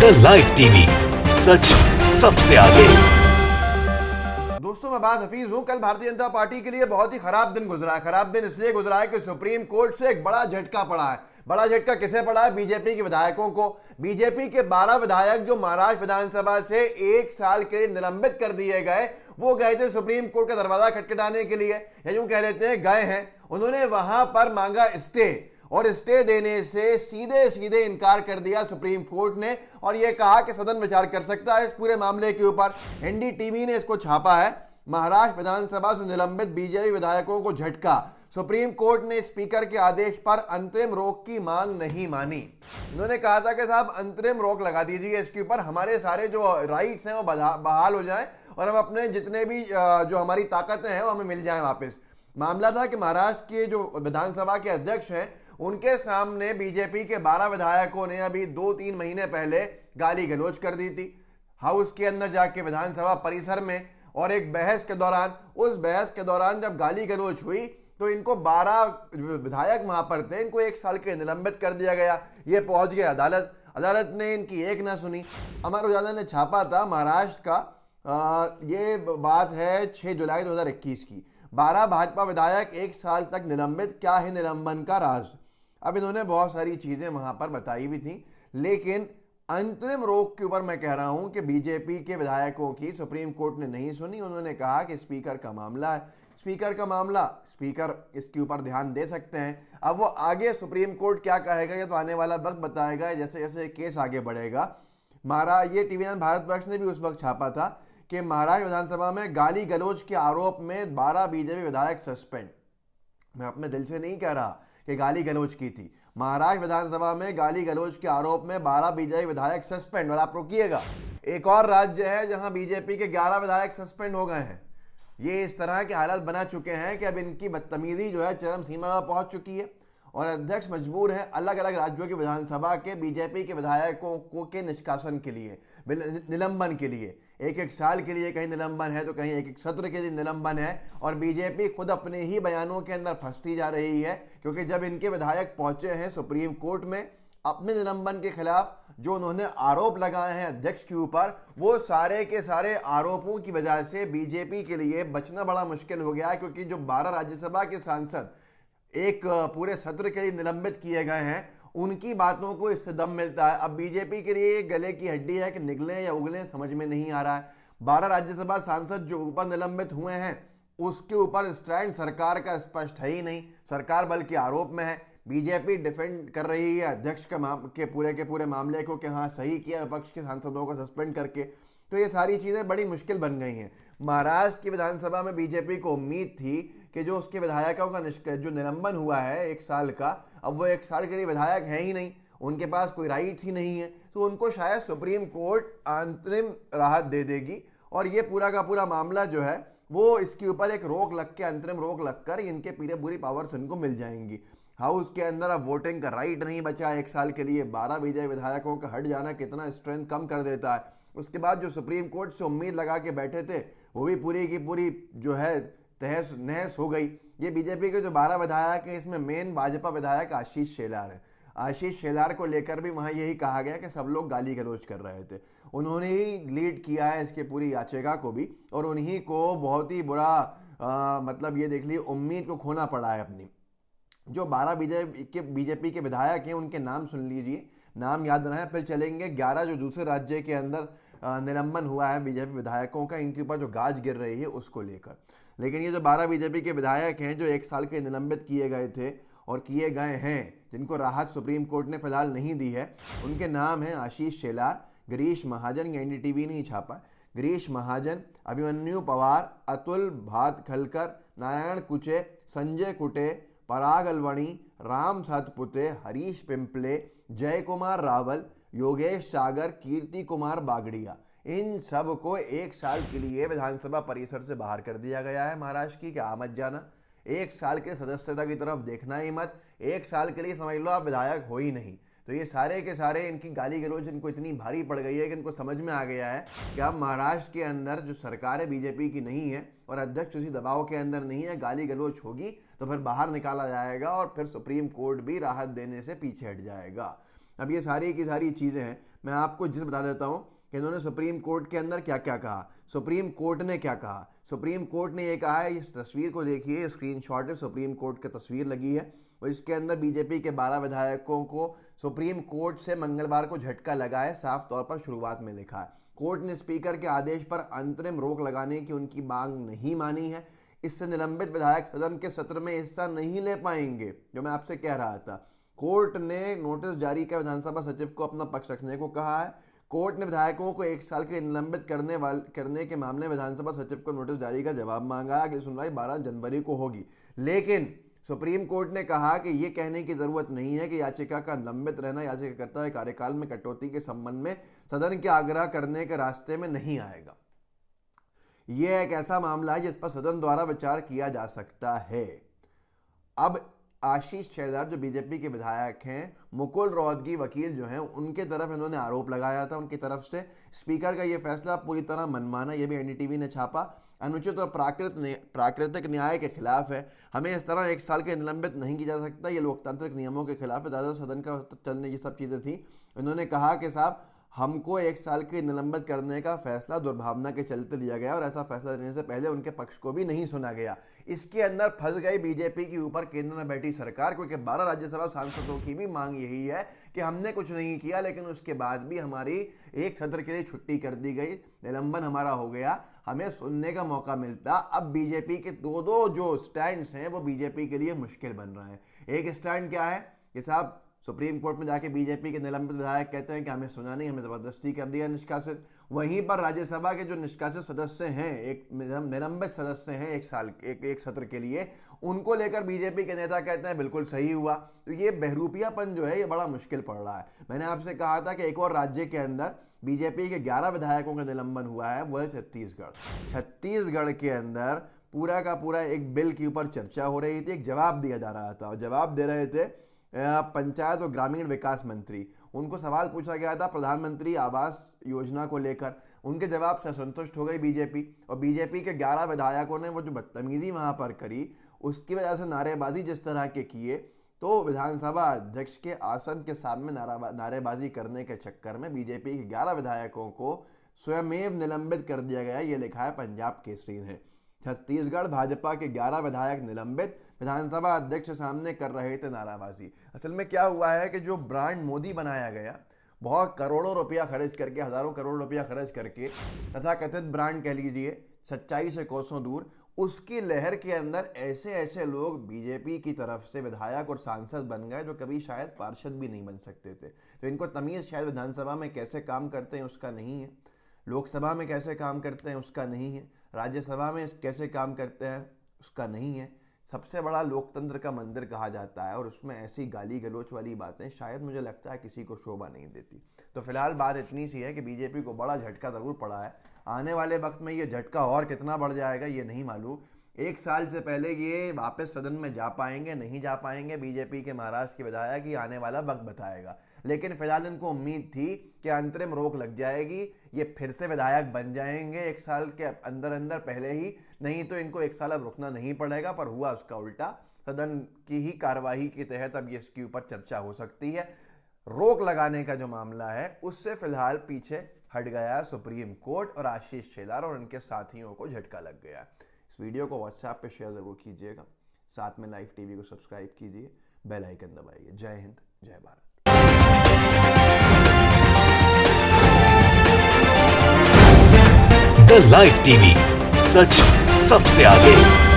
The live TV, सच सबसे आगे। दोस्तों, मैं बात हफीज हूं। कल भारतीय जनता पार्टी के लिए बहुत ही खराब दिन गुजरा है। खराब दिन इसलिए गुजरा है कि सुप्रीम कोर्ट से एक बड़ा झटका पड़ा है। बड़ा झटका किसे पड़ा है? बीजेपी के विधायकों को। बीजेपी के 12 विधायक जो महाराष्ट्र विधानसभा से 1 साल के लिए निलंबित कर दिए गए, वो गए थे सुप्रीम कोर्ट का दरवाजा खटखटाने के लिए, या यूं कह लेते हैं गए हैं। उन्होंने वहां पर मांगा स्टे, और स्टे देने से सीधे सीधे इनकार कर दिया सुप्रीम कोर्ट ने, और यह कहा कि सदन विचार कर सकता है इस पूरे मामले के ऊपर। एनडीटीवी ने इसको छापा है। महाराष्ट्र विधानसभा से निलंबित बीजेपी विधायकों को झटका। सुप्रीम कोर्ट ने स्पीकर के आदेश पर अंतरिम रोक की मांग नहीं मानी। इन्होंने कहा था कि साहब अंतरिम रोक लगा दीजिए इसके ऊपर, हमारे सारे जो राइट्स हैं वो बहाल हो जाएं और हम अपने जितने भी जो हमारी ताकतें हैं वो हमें मिल जाएं वापस। मामला था कि महाराष्ट्र के जो विधानसभा के अध्यक्ष हैं, उनके सामने बीजेपी के 12 विधायकों ने अभी 2-3 महीने पहले गाली गलौज कर दी थी हाउस के अंदर जाके, विधानसभा परिसर में। और एक बहस के दौरान, उस बहस के दौरान जब गाली गलौज हुई तो इनको 12 विधायक वहां पर थे, इनको 1 साल के निलंबित कर दिया गया। ये पहुंच गए अदालत। अदालत ने इनकी एक ना सुनी। अमर उजाला ने छापा था महाराष्ट्र का, ये बात है 6 जुलाई 2021 की। 12 भाजपा विधायक 1 साल तक निलंबित, क्या है निलंबन का राज। अब इन्होंने बहुत सारी चीजें वहां पर बताई भी थी, लेकिन अंतरिम रोक के ऊपर मैं कह रहा हूं कि बीजेपी के विधायकों की सुप्रीम कोर्ट ने नहीं सुनी। उन्होंने कहा कि स्पीकर का मामला है, स्पीकर का मामला, स्पीकर इसके ऊपर ध्यान दे सकते हैं। अब वो आगे सुप्रीम कोर्ट क्या कहेगा ये तो आने वाला वक्त बताएगा, जैसे जैसे केस आगे बढ़ेगा। ये टीवी भारतवर्ष ने भी उस वक्त छापा था कि महाराष्ट्र विधानसभा में गाली गलौज के आरोप में 12 बीजेपी विधायक सस्पेंड। मैं अपने दिल से नहीं कह रहा कि गाली गलौज की थी। महाराष्ट्र विधानसभा में गाली गलौज के आरोप में 12 बीजेपी विधायक सस्पेंड। और आप रोकिएगा, एक और राज्य है जहां बीजेपी के 11 विधायक सस्पेंड हो गए हैं। ये इस तरह के हालात बना चुके हैं कि अब इनकी बदतमीजी जो है चरम सीमा पर पहुंच चुकी है, और अध्यक्ष मजबूर है अलग अलग राज्यों की विधानसभा के बीजेपी के विधायकों को के निष्कासन के लिए, निलंबन के लिए। 1-1 साल के लिए कहीं निलंबन है तो कहीं 1-1 सत्र के लिए निलंबन है। और बीजेपी खुद अपने ही बयानों के अंदर फंसती जा रही है, क्योंकि जब इनके विधायक पहुंचे हैं सुप्रीम कोर्ट में अपने निलंबन के खिलाफ, जो उन्होंने आरोप लगाए हैं अध्यक्ष के ऊपर, वो सारे के सारे आरोपों की वजह से बीजेपी के लिए बचना बड़ा मुश्किल हो गया है। क्योंकि जो 12 राज्यसभा के सांसद एक पूरे सत्र के लिए निलंबित किए गए हैं, उनकी बातों को इससे दम मिलता है। अब बीजेपी के लिए गले की हड्डी है कि निकले या उगले समझ में नहीं आ रहा है। 12 राज्यसभा सांसद जो ऊपर निलंबित हुए हैं, उसके ऊपर स्टैंड सरकार का स्पष्ट है ही नहीं। सरकार बल्कि आरोप में है। बीजेपी डिफेंड कर रही है अध्यक्ष के पूरे मामले को कि हाँ सही किया विपक्ष के सांसदों को सस्पेंड करके। तो ये सारी चीज़ें बड़ी मुश्किल बन गई हैं। महाराष्ट्र की विधानसभा में बीजेपी को उम्मीद थी कि जो उसके विधायकों का जो निलंबन हुआ है 1 साल का, अब वो 1 साल के लिए विधायक है ही नहीं, उनके पास कोई राइट्स ही नहीं है, तो उनको शायद सुप्रीम कोर्ट अंतरिम राहत दे देगी। और ये पूरा का पूरा मामला जो है वो इसके ऊपर एक रोक लग के, अंतरिम रोक लगकर इनके पूरी पावर्स इनको मिल जाएंगी। हाउस के अंदर अब वोटिंग का राइट नहीं बचा 1 साल के लिए। 12 बीजेपी विधायकों का हट जाना कितना स्ट्रेंथ कम कर देता है। उसके बाद जो सुप्रीम कोर्ट से उम्मीद लगा के बैठे थे, वो भी पूरी की पूरी जो है तहस नहस हो गई। ये बीजेपी के जो 12 विधायक हैं, इसमें मेन भाजपा विधायक आशीष शेलार है। आशीष शेलार को लेकर भी वहाँ यही कहा गया कि सब लोग गाली गलौज कर रहे थे। उन्होंने ही लीड किया है इसके पूरी याचिका को भी, और उन्हीं को बहुत ही बुरा मतलब ये देख लीजिए उम्मीद को खोना पड़ा है अपनी। जो 12 बीजेपी के विधायक हैं उनके नाम सुन लीजिए, नाम याद रहे फिर चलेंगे। 11 जो दूसरे राज्य के अंदर निलंबन हुआ है बीजेपी विधायकों का, इनके ऊपर जो गाज गिर रही है उसको लेकर। लेकिन ये जो 12 बीजेपी के विधायक हैं जो 1 साल के निलंबित किए गए थे और किए गए हैं, जिनको राहत सुप्रीम कोर्ट ने फिलहाल नहीं दी है, उनके नाम हैं आशीष शेलार, गिरीश महाजन, ये एनडीटीवी ने ही छापा। गिरीश महाजन, अभिमन्यु पवार, अतुल भातखलकर, नारायण कुचे, संजय कुटे, पराग अलवणी, राम सातपुते, हरीश पिंपले, जय कुमार रावल, योगेश सागर, कीर्ति कुमार बागड़िया, इन सब को 1 साल के लिए विधानसभा परिसर से बाहर कर दिया गया है महाराष्ट्र की। क्या मत जाना, 1 साल के सदस्यता की तरफ देखना ही मत। 1 साल के लिए समझ लो आप विधायक हो ही नहीं। तो ये सारे के सारे इनकी गाली गलौज इनको इतनी भारी पड़ गई है कि इनको समझ में आ गया है कि अब महाराष्ट्र के अंदर जो सरकार है बीजेपी की नहीं है और अध्यक्ष उसी दबाव के अंदर नहीं है, गाली गलौज होगी तो फिर बाहर निकाला जाएगा और फिर सुप्रीम कोर्ट भी राहत देने से पीछे हट जाएगा। अब ये सारी की सारी चीज़ें हैं। मैं आपको जिस बता देता हूं कि इन्होंने सुप्रीम कोर्ट के अंदर क्या क्या कहा। सुप्रीम कोर्ट ने क्या कहा? सुप्रीम कोर्ट ने ये कहा है, इस तस्वीर को देखिए, स्क्रीनशॉट है, सुप्रीम कोर्ट की तस्वीर लगी है और इसके अंदर बीजेपी के 12 विधायकों को सुप्रीम कोर्ट से मंगलवार को झटका लगा है। साफ तौर पर शुरुआत में लिखा है, कोर्ट ने स्पीकर के आदेश पर अंतरिम रोक लगाने की उनकी मांग नहीं मानी है। इससे निलंबित विधायक सदन के सत्र में हिस्सा नहीं ले पाएंगे। जो मैं आपसे कह रहा था, कोर्ट ने नोटिस जारी किया, विधानसभा सचिव को अपना पक्ष रखने को कहा है। कोर्ट ने विधायकों को 1 साल के निलंबित करने के मामले में विधानसभा सचिव को नोटिस जारी का जवाब मांगा। अगली सुनवाई 12 जनवरी को होगी। लेकिन सुप्रीम कोर्ट ने कहा कि यह कहने की जरूरत नहीं है कि याचिका का लंबित रहना याचिकाकर्ता के कार्यकाल में कटौती के संबंध में सदन के आग्रह करने के रास्ते में नहीं आएगा। यह एक ऐसा मामला है जिस पर सदन द्वारा विचार किया जा सकता है। अब आशीष शेलार जो बीजेपी के विधायक हैं, मुकुल रोहतगी वकील जो हैं, उनके तरफ इन्होंने आरोप लगाया था। उनकी तरफ से स्पीकर का ये फैसला पूरी तरह मनमाना, ये भी एनडीटीवी ने छापा, अनुचित और प्राकृतिक न्याय के खिलाफ है। हमें इस तरह 1 साल के निलंबित नहीं किया जा सकता, ये लोकतांत्रिक नियमों के खिलाफ है। ज़्यादा सदन का चलने ये सब चीज़ें थी। इन्होंने कहा कि साहब, हमको 1 साल के निलंबित करने का फैसला दुर्भावना के चलते लिया गया और ऐसा फैसला देने से पहले उनके पक्ष को भी नहीं सुना गया। इसके अंदर फंस गई बीजेपी के ऊपर केंद्र में बैठी सरकार, क्योंकि 12 राज्यसभा सांसदों की भी मांग यही है कि हमने कुछ नहीं किया, लेकिन उसके बाद भी हमारी एक सत्र के लिए छुट्टी कर दी गई, निलंबन हमारा हो गया, हमें सुनने का मौका मिलता। अब बीजेपी के दो जो स्टैंड्स हैं वो बीजेपी के लिए मुश्किल बन रहा है। एक स्टैंड क्या है कि साहब, सुप्रीम कोर्ट में जाके बीजेपी के निलंबित विधायक कहते हैं कि हमें सुना नहीं, हमें जबरदस्ती कर दिया निष्कासित। वहीं पर राज्यसभा के जो निष्कासित सदस्य हैं, एक निलंबित सदस्य हैं 1 साल एक सत्र के लिए, उनको लेकर बीजेपी के नेता कहते हैं बिल्कुल सही हुआ। तो ये बहरूपियापन जो है ये बड़ा मुश्किल पड़ रहा है। मैंने आपसे कहा था कि एक और राज्य के अंदर बीजेपी के 11 विधायकों का निलंबन हुआ है, वो है छत्तीसगढ़। छत्तीसगढ़ के अंदर पूरा का पूरा एक बिल के ऊपर चर्चा हो रही थी, एक जवाब दिया जा रहा था और जवाब दे रहे थे पंचायत और ग्रामीण विकास मंत्री। उनको सवाल पूछा गया था प्रधानमंत्री आवास योजना को लेकर। उनके जवाब से असंतुष्ट हो गई बीजेपी और बीजेपी के 11 विधायकों ने वो जो बदतमीजी वहां पर करी, उसकी वजह से नारेबाजी जिस तरह के किए, तो विधानसभा अध्यक्ष के आसन के सामने नारेबाजी करने के चक्कर में बीजेपी के 11 विधायकों को स्वयमेव निलंबित कर दिया गया। ये लिखा है पंजाब केसरी ने। छत्तीसगढ़ भाजपा के 11 विधायक निलंबित, विधानसभा अध्यक्ष सामने कर रहे थे नाराबाजी। असल में क्या हुआ है कि जो ब्रांड मोदी बनाया गया, बहुत करोड़ों रुपया खर्च करके, हजारों करोड़ रुपया खर्च करके, तथा कथित ब्रांड कह लीजिए, सच्चाई से कोसों दूर, उसकी लहर के अंदर ऐसे ऐसे लोग बीजेपी की तरफ से विधायक और सांसद बन गए जो कभी शायद पार्षद भी नहीं बन सकते थे। तो इनको तमीज़ शायद विधानसभा में कैसे काम करते हैं उसका नहीं है, लोकसभा में कैसे काम करते हैं उसका नहीं है, राज्यसभा में कैसे काम करते हैं उसका नहीं है। सबसे बड़ा लोकतंत्र का मंदिर कहा जाता है और उसमें ऐसी गाली गलोच वाली बातें शायद मुझे लगता है किसी को शोभा नहीं देती। तो फिलहाल बात इतनी सी है कि बीजेपी को बड़ा झटका ज़रूर पड़ा है। आने वाले वक्त में ये झटका और कितना बढ़ जाएगा ये नहीं मालूम। 1 साल से पहले ये वापस सदन में जा पाएंगे नहीं जा पाएंगे, बीजेपी के महाराष्ट्र के विधायक ही आने वाला वक्त बताएगा। लेकिन फिलहाल इनको उम्मीद थी कि अंतरिम रोक लग जाएगी, ये फिर से विधायक बन जाएंगे 1 साल के अंदर पहले ही, नहीं तो इनको 1 साल अब रुकना नहीं पड़ेगा। पर हुआ उसका उल्टा, सदन की ही कार्यवाही के तहत अब ये इसके ऊपर चर्चा हो सकती है। रोक लगाने का जो मामला है उससे फिलहाल पीछे हट गया सुप्रीम कोर्ट और आशीष शेलार और उनके साथियों को झटका लग गया। इस वीडियो को व्हाट्सएप पे शेयर जरूर कीजिएगा, साथ में लाइव टीवी को सब्सक्राइब कीजिए, बेल आइकन दबाइए। जय हिंद, जय भारत। द लाइव टीवी, सच सबसे आगे।